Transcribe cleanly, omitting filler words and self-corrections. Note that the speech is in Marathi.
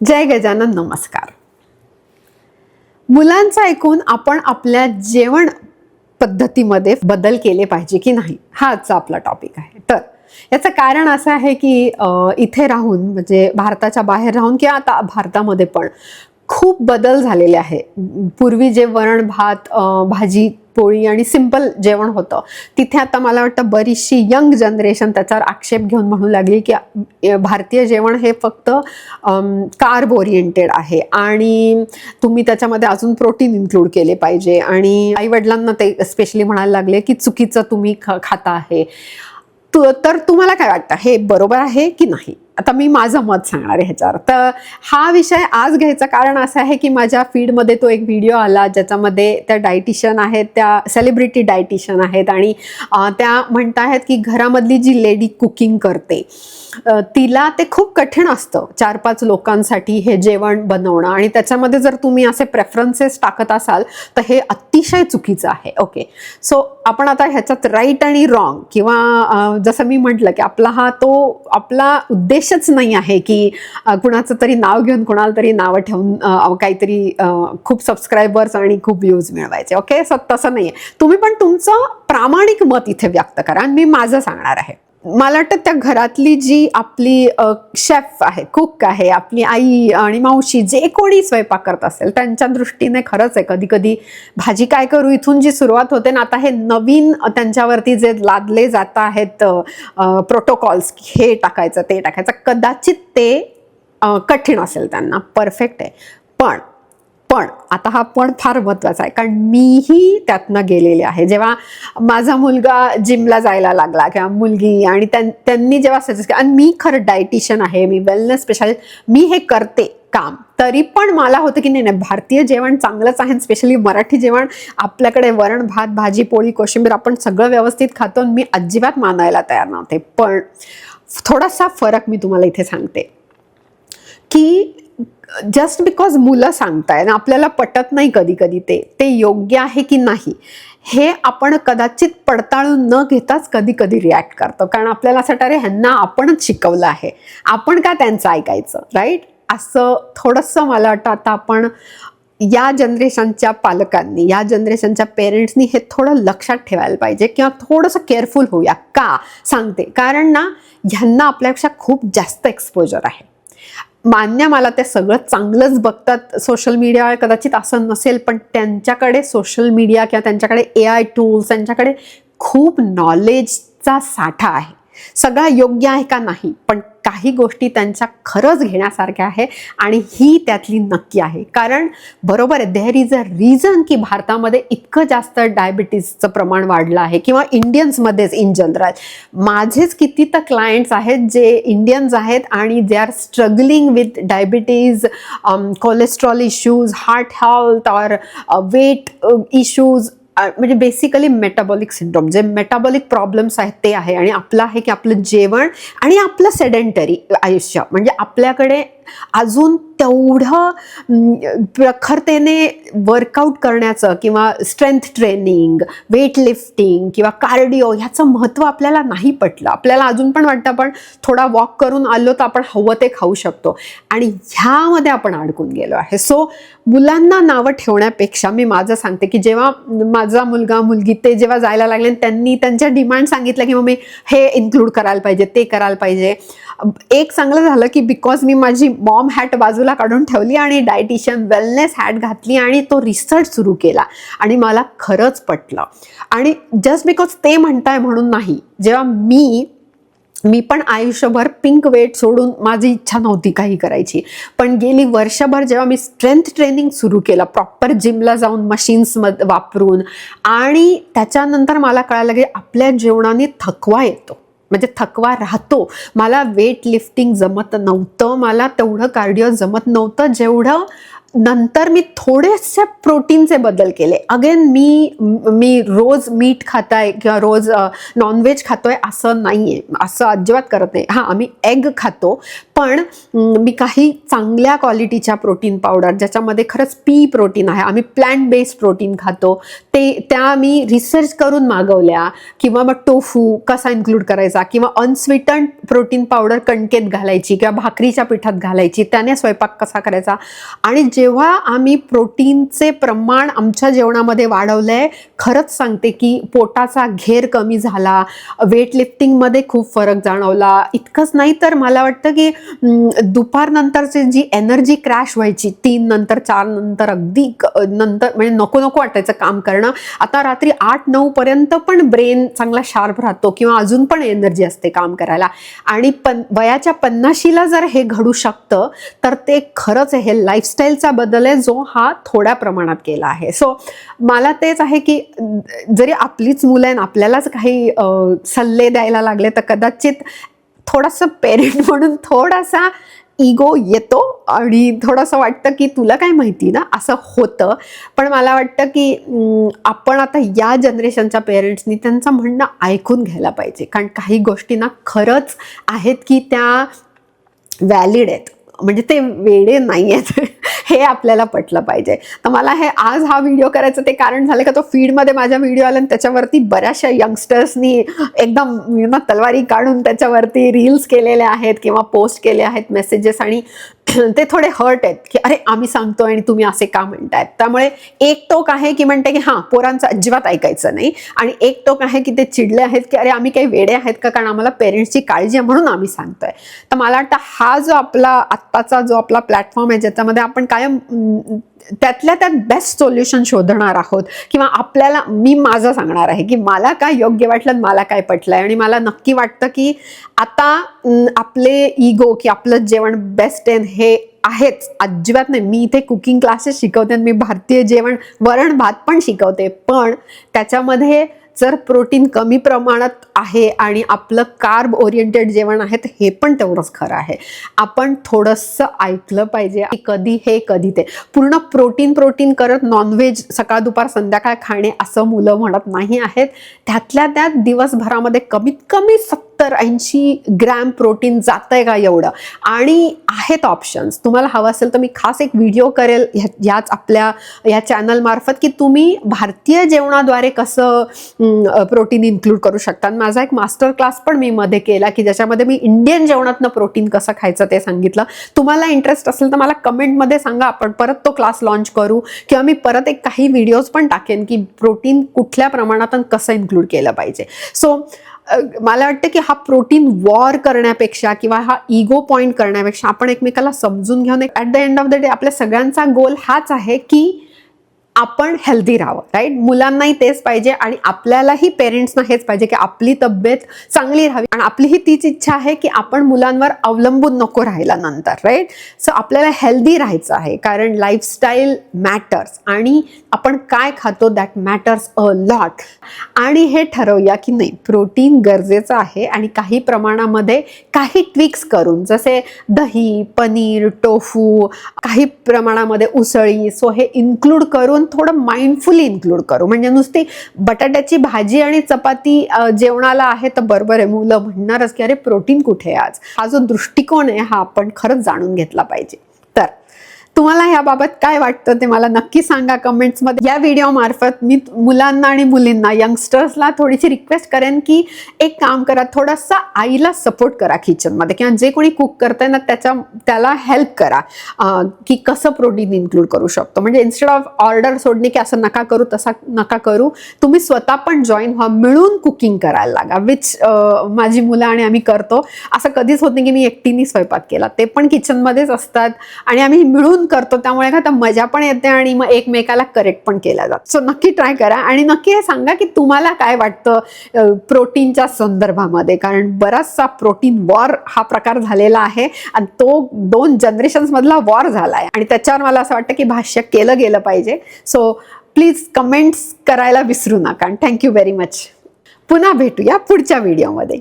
जय गजानन, नमस्कार. मुलांचं ऐकून आपण आपल्या जेवण पद्धतीमध्ये बदल केले पाहिजे की नाही, हा आजचा आपला टॉपिक आहे. तर याचं कारण असं आहे की इथे राहून, म्हणजे भारताच्या बाहेर राहून किंवा आता भारतामध्ये पण खूप बदल झालेले आहे. पूर्वी जे वरण भात, भाजी पोळी आणि सिंपल जेवण होतं, तिथे आता मला वाटतं बरीचशी यंग जनरेशन त्याच्यावर आक्षेप घेऊन म्हणू लागली की भारतीय जेवण हे फक्त कार्ब ओरिएंटेड आहे आणि तुम्ही त्याच्यामध्ये अजून प्रोटीन इन्क्लूड केले पाहिजे. आणि आईवडिलांना ते स्पेशली म्हणायला लागले की चुकीचं तुम्ही खाता आहे. तर तुम्हाला काय वाटतं, हे बरोबर आहे की नाही? आता मी माझं मत सांगणार आहे ह्याच्यावर. तर हा विषय आज घ्यायचं कारण असं आहे की माझ्या फीडमध्ये तो एक व्हिडिओ आला ज्याच्यामध्ये त्या डायटिशियन आहेत, त्या सेलिब्रिटी डायटिशियन आहेत आणि त्या म्हणत आहेत की घरामधली जी लेडी कुकिंग करते तिला ते खूप कठीण असतं 4-5 लोकांसाठी हे जेवण बनवणं, आणि त्याच्यामध्ये जर तुम्ही असे प्रेफरन्सेस टाकत असाल तर हे अतिशय चुकीचं आहे. ओके, सो आपण आता ह्याच्यात राईट आणि रॉंग, किंवा जसं मी म्हटलं की आपला उद्देशच नाही आहे की कुणाचं तरी नाव घेऊन कुणाला तरी नावं ठेवून काहीतरी खूप सबस्क्रायबर्स आणि खूप व्ह्यूज मिळवायचे. ओके, सो तसं नाही आहे. तुम्ही पण तुमचं प्रामाणिक मत इथे व्यक्त करा आणि मी माझं सांगणार आहे. मला वाटतं त्या घरातली जी आपली शेफ आहे, कुक आहे, आपली आई आणि मावशी जे कोणी स्वयंपाक करत असेल त्यांच्या दृष्टीने खरंच आहे, कधी कधी भाजी काय करू इथून जी सुरुवात होते ना, आता हे नवीन त्यांच्यावरती जे लादले जात आहेत प्रोटोकॉल्स, हे टाकायचं ते टाकायचं, कदाचित ते कठीण असेल त्यांना. परफेक्ट आहे, पण आता हा पण फार महत्त्वाचा आहे, कारण मीही त्यातनं गेलेले आहे. जेव्हा माझा मुलगा जिमला जायला लागला किंवा मुलगी, आणि त्यांनी जेव्हा सजेस्ट केलं, आणि मी खरं डायटिशियन आहे, मी वेलनेस स्पेशालिस्ट, मी हे करते काम, तरी पण मला होतं की नाही भारतीय जेवण चांगलंच आहे, स्पेशली मराठी जेवण. आपल्याकडे वरण भात भाजी पोळी कोशिंबीर आपण सगळं व्यवस्थित खातो, मी अजिबात मानायला तयार नव्हते. पण थोडासा फरक मी तुम्हाला इथे सांगते की जस्ट बिकॉज मुलं सांगताय ना, आपल्याला पटत नाही कधी कधी ते योग्य आहे की नाही, हे आपण कदाचित पडताळून न घेताच कधी कधी रिॲक्ट करतो, कारण आपल्याला असं वाटतं अरे ह्यांना आपणच शिकवलं आहे, आपण का त्यांचं ऐकायचं, राईट? असं थोडंसं मला वाटतं आता आपण या जनरेशनच्या पालकांनी, या जनरेशनच्या पेरेंट्सनी हे थोडं लक्षात ठेवायला पाहिजे, किंवा थोडंसं केअरफुल होऊया. का सांगते, कारण ना ह्यांना आपल्यापेक्षा खूप जास्त एक्सपोजर आहे. मान्य, मला ते सगळं चांगलंच बघतात सोशल मीडिया, कदाचित असं नसेल, पण त्यांच्याकडे सोशल मीडिया किंवा त्यांच्याकडे AI टूल्स, त्यांच्याकडे खूप नॉलेजचा साठा आहे. सगळा योग्य आहे का नाही, पण काही गोष्टी त्यांच्या खरंच घेण्यासारख्या आहे, आणि ही त्यातली नक्की आहे. कारण बरोबर आहे, देअर इज अ रिझन की भारतामध्ये इतकं जास्त डायबिटीजचं प्रमाण वाढलं आहे, किंवा इंडियन्समध्येच इन जनरल. माझेच किती तर क्लायंट्स आहेत जे इंडियन्स आहेत आणि they are struggling with diabetes, cholesterol issues, heart health और वेट इश्यूज, म्हणजे बेसिकली मेटाबॉलिक सिंड्रोम, जे मेटाबॉलिक प्रॉब्लेम्स आहेत ते आहे. आणि आपलं आहे की आपलं जेवण आणि आपलं सेडेंटरी आयुष्य, म्हणजे आपल्याकडे अजून तेवढं प्रखरतेने वर्कआउट करण्याचं किंवा स्ट्रेंथ ट्रेनिंग, वेट लिफ्टिंग किंवा कार्डिओ ह्याचं महत्त्व आपल्याला नाही पटलं. आपल्याला अजून पण वाटतं आपण थोडा वॉक करून आलो तर आपण हवं ते खाऊ शकतो, आणि ह्यामध्ये आपण अडकून गेलो आहे. सो मुलांना नावं ठेवण्यापेक्षा मी माझं सांगते की जेव्हा माझा मुलगा मुलगी ते जेव्हा जायला लागले आणि त्यांनी त्यांच्या डिमांड सांगितलं की मम्मी हे इन्क्लूड करायला पाहिजे, ते करायला पाहिजे, एक चांगलं झालं की बिकॉज मी माझी मॉम हॅट बाजूला काढून ठेवली आणि डायटिशियन वेलनेस हॅट घातली आणि तो रिसर्च सुरू केला, आणि मला खरंच पटलं. आणि जस्ट बिकॉज ते म्हणताय म्हणून नाही. जेव्हा मी पण आयुष्यभर पिंक वेट सोडून माझी इच्छा नव्हती काही करायची, पण गेली वर्षभर जेव्हा मी स्ट्रेंथ ट्रेनिंग सुरू केलं, प्रॉपर जिमला जाऊन मशीन्स वापरून, आणि त्याच्यानंतर मला कळायला की आपल्या जेवणाने थकवा येतो, म्हणजे थकवा राहतो. मला वेट लिफ्टिंग जमत नव्हतं, मला तेवढं कार्डिओ जमत नव्हतं जेवढं नंतर मी थोडेसे प्रोटीनचे बदल केले. अगेन मी रोज मीठ खाताय किंवा रोज नॉनव्हेज खातोय असं नाहीये, असं अजिबात करत नाही. हां, आम्ही एग खातो, पण मी काही चांगल्या क्वालिटीच्या प्रोटीन पावडर ज्याच्यामध्ये खरंच पी प्रोटीन आहे, आम्ही प्लांट बेस्ड प्रोटीन खातो, त्या मी रिसर्च करून मागवल्या. किंवा मग टोफू कसा इन्क्लूड करायचा, किंवा अनस्वीटन्ड प्रोटीन पावडर कणकेत घालायची किंवा भाकरीच्या पिठात घालायची, त्याने स्वयंपाक कसा करायचा. आणि जेव्हा आम्ही प्रोटीनचे प्रमाण आमच्या जेवणामध्ये वाढवलंय, खरंच सांगते की पोटाचा घेर कमी झाला, वेट लिफ्टिंगमध्ये खूप फरक जाणवला. इतकंच नाही तर मला वाटतं की दुपारनंतरची जी एनर्जी क्रॅश व्हायची 3 नंतर 4 नंतर, अगदी नंतर म्हणजे नको नको वाटायचं काम करणं, आता रात्री 8-9 पर्यंत पण ब्रेन चांगला शार्प राहतो किंवा अजून पण एनर्जी असते काम करायला. आणि वयाच्या 50ला जर हे घडू शकतं तर ते खरंच हे लाईफस्टाईलचा बदल आहे जो हा थोड्या प्रमाणात केला आहे. सो मला तेच आहे की जरी आपलीच मुलं आहेत, आपल्यालाच काही सल्ले द्यायला लागले तर कदाचित थोडंसं पेरेंट म्हणून थोडासा इगो येतो आणि थोडंसं वाटतं की तुला काय माहिती ना, असं होतं. पण मला वाटतं की आपण आता या जनरेशनच्या पेरेंट्सनी त्यांचं म्हणणं ऐकून घ्यायला पाहिजे, कारण काही गोष्टी ना खरंच आहेत की त्या व्हॅलिड आहेत, म्हणजे ते वेडे नाही आहेत हे आपल्याला पटलं पाहिजे. तर मला हे आज हा व्हिडिओ करायचं ते कारण झालं का तो फीडमध्ये माझ्या व्हिडिओ आला आणि त्याच्यावरती बऱ्याचशा यंगस्टर्सनी एकदम तलवारी काढून त्याच्यावरती रील्स केलेले आहेत किंवा पोस्ट केले आहेत मेसेजेस, आणि ते थोडे हर्ट आहेत की अरे आम्ही सांगतो आणि तुम्ही असे का म्हणतायत. त्यामुळे एक टोक आहे की म्हणते की हां, पोरांचं अजिबात ऐकायचं नाही, आणि एक टोक आहे की ते चिडले आहेत की अरे आम्ही काही वेडे आहेत का, कारण आम्हाला पेरेंट्सची काळजी आहे म्हणून आम्ही सांगतोय. तर मला वाटतं हा जो आपला आत्ताचा जो आपला प्लॅटफॉर्म आहे ज्याच्यामध्ये आपण कायम त्यातल्या त्यात बेस्ट सोल्युशन शोधणार आहोत, किंवा आपल्याला मी माझं सांगणार आहे की मला काय योग्य वाटलं, मला काय पटलंय. आणि मला नक्की वाटतं की आता आपले इगो की आपलं जेवण बेस्ट आहे हे आहेच, अजिबात नाही. मी इथे कुकिंग क्लासेस शिकवते, मी भारतीय जेवण वरण भात पण शिकवते, पण त्याच्यामध्ये जर प्रोटीन कमी प्रमाणात आहे आणि आपलं कार्ब ओरिएंटेड जेवण आहे तर हे पण तेवढंच खरं आहे. आपण थोडंसं ऐकलं पाहिजे की कधी हे कधी ते. पूर्ण प्रोटीन करत नॉनव्हेज सकाळ दुपार संध्याकाळ खाणे असं मुलं म्हणत नाही आहेत. त्यातल्या त्यात दिवसभरामध्ये कमीत कमी 70-80 ग्रॅम प्रोटीन जातंय का एवढं, आणि आहेत ऑप्शन्स. तुम्हाला हवं असेल तर मी खास एक व्हिडिओ करेल याच आपल्या या चॅनल मार्फत की तुम्ही भारतीय जेवणाद्वारे कसं प्रोटीन इन्क्लूड करू शकता. माझा एक मास्टर क्लास पण मी मध्ये केला की ज्याच्यामध्ये मी इंडियन जेवणातनं प्रोटीन कसं खायचं ते सांगितलं. तुम्हाला इंटरेस्ट असेल तर मला कमेंटमध्ये सांगा, आपण परत तो क्लास लॉन्च करू, किंवा मी परत एक काही व्हिडिओज पण टाकेन की प्रोटीन कुठल्या प्रमाणात कसं इन्क्लूड केलं पाहिजे. सो मला वाटतं की हा प्रोटीन वॉर करण्यापेक्षा किंवा हा इगो पॉइंट करण्यापेक्षा आपण एकमेकाला समजून घेऊन at the end of the day आपल्या सगळ्यांचा गोल हाच आहे की आपण हेल्दी राहावं, राईट. मुलांनाही तेच पाहिजे आणि आपल्यालाही पेरेंट्सना हेच पाहिजे की आपली तब्येत चांगली राहावी, आणि आपलीही तीच इच्छा आहे की आपण मुलांवर अवलंबून नको राहायला नंतर, राईट. सो आपल्याला हेल्दी राहायचं आहे, कारण लाईफस्टाईल मॅटर्स आणि आपण काय खातो दॅट मॅटर्स अ लॉट. आणि हे ठरवूया की नाही, प्रोटीन गरजेचं आहे आणि काही प्रमाणामध्ये काही ट्विक्स करून, जसे दही, पनीर, टोफू, काही प्रमाणामध्ये उसळी, सो हे इन्क्लूड करून थोडं माइंडफुली इन्क्लूड करू. म्हणजे नुसती बटाट्याची भाजी आणि चपाती जेवणाला आहे तर बरोबर आहे, मुलं म्हणणारच की अरे प्रोटीन कुठे आज. हा जो दृष्टिकोन आहे हा आपण खरंच जाणून घेतला पाहिजे. तर तुम्हाला याबाबत काय वाटतं ते मला नक्की सांगा कमेंट्समध्ये. या व्हिडिओ मार्फत मी मुलांना आणि मुलींना, यंगस्टर्सला थोडीशी रिक्वेस्ट करेन की एक काम करा, थोडासा आईला सपोर्ट करा किचनमध्ये, किंवा जे कोणी कुक करताय ना त्याला हेल्प करा की कसं प्रोटीन इन्क्लूड करू शकतो. म्हणजे इन्स्टेड ऑफ ऑर्डर सोडणे की असं नका करू तसा नका करू, तुम्ही स्वतः पण जॉईन व्हा, मिळून कुकिंग करायला लागा, विच माझी मुलं आणि आम्ही करतो. असं कधीच होत नाही की मी एकटीने स्वयंपाक केला, ते पण किचनमध्येच असतात आणि आम्ही मिळून करतो, त्यामुळे का मजा पण येते आणि मग एकमेकाला करेक्ट पण केला जातो. सो नक्की ट्राय करा आणि नक्की हे सांगा की तुम्हाला काय वाटतं प्रोटीनच्या संदर्भामध्ये, कारण बराचसा प्रोटीन वॉर हा प्रकार झालेला आहे आणि तो 2 जनरेशन्स मधला वॉर झाला आहे आणि त्याच्यावर मला असं वाटतं की भाष्य केलं गेलं पाहिजे. सो प्लीज कमेंट्स करायला विसरू नका. Thank you very much. पुन्हा भेटूया पुढच्या व्हिडिओमध्ये.